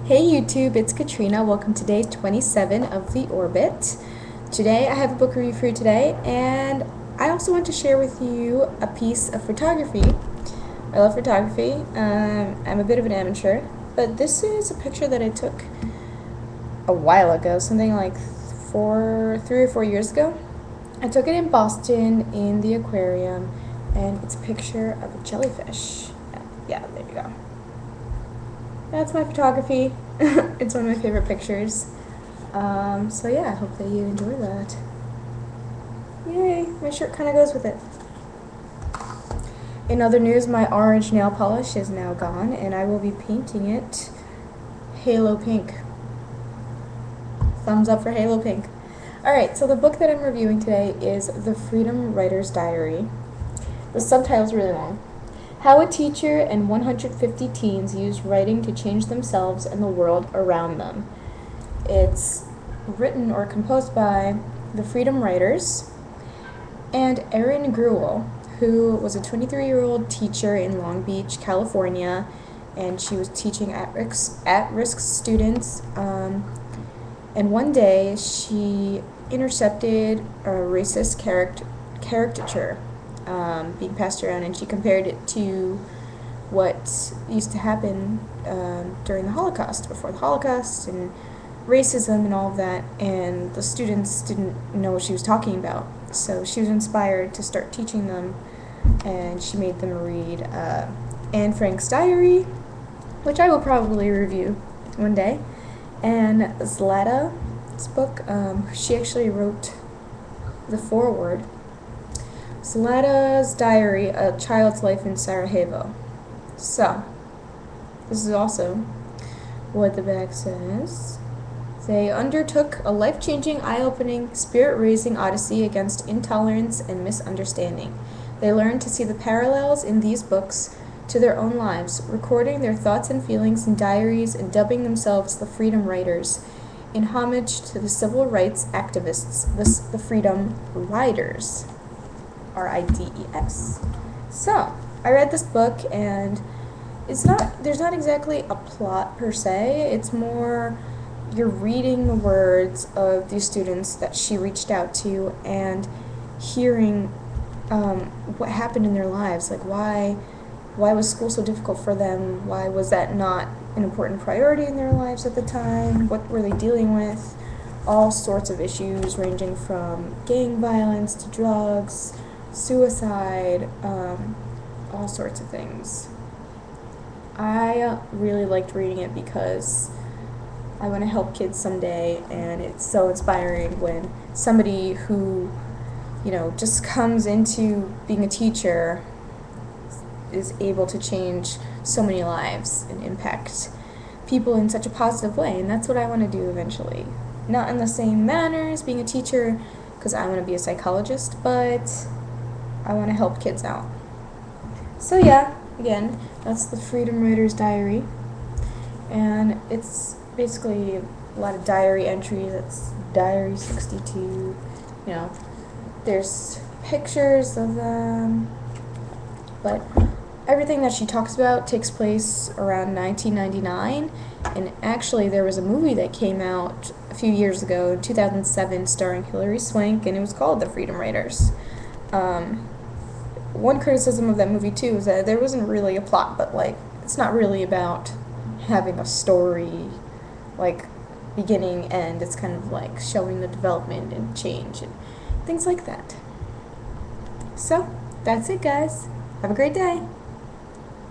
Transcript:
Hey YouTube, it's Katrina. Welcome to day 27 of The Orbit. Today I have a book review for you today, and I also want to share with you a piece of photography. I love photography. I'm a bit of an amateur, but this is a picture that I took a while ago, something like 3 or 4 years ago. I took it in Boston in the aquarium, and it's a picture of a jellyfish. Yeah, there you go. That's my photography. It's one of my favorite pictures. So yeah, I hope that you enjoy that. Yay, my shirt kind of goes with it. In other news, my orange nail polish is now gone, and I will be painting it Halo Pink. Thumbs up for Halo Pink. Alright, so the book that I'm reviewing today is The Freedom Writer's Diary. The subtitle's really long. How a teacher and 150 teens use writing to change themselves and the world around them. It's written or composed by the Freedom Writers and Erin Gruwell, who was a 23-year-old teacher in Long Beach, California, and she was teaching at-risk students. And one day she intercepted a racist caricature being passed around, and she compared it to what used to happen during the Holocaust, before the Holocaust, and racism and all of that, and the students didn't know what she was talking about. So she was inspired to start teaching them, and she made them read Anne Frank's diary, which I will probably review one day, and Zlata's book. She actually wrote the foreword. Zlata's Diary, A Child's Life in Sarajevo. So, this is also what the back says. They undertook a life-changing, eye-opening, spirit-raising odyssey against intolerance and misunderstanding. They learned to see the parallels in these books to their own lives, recording their thoughts and feelings in diaries and dubbing themselves the Freedom Writers, in homage to the civil rights activists, the Freedom Riders. R-I-D-E-S. So, I read this book, and there's not exactly a plot per se. It's more you're reading the words of these students that she reached out to and hearing what happened in their lives. Like, why was school so difficult for them? Why was that not an important priority in their lives at the time? What were they dealing with? All sorts of issues, ranging from gang violence to drugs, suicide, all sorts of things. I really liked reading it because I want to help kids someday, and it's so inspiring when somebody who, just comes into being a teacher is able to change so many lives and impact people in such a positive way, and that's what I want to do eventually. Not in the same manner as being a teacher, because I want to be a psychologist, but I want to help kids out. So yeah, again, that's the Freedom Writer's Diary, and it's basically a lot of diary entries. It's Diary 62, there's pictures of them, but everything that she talks about takes place around 1999, and actually there was a movie that came out a few years ago, in 2007, starring Hilary Swank, and it was called The Freedom Writers. One criticism of that movie too is that there wasn't really a plot, but it's not really about having a story, beginning, end. It's kind of showing the development and change and things like that. So, that's it, guys. Have a great day.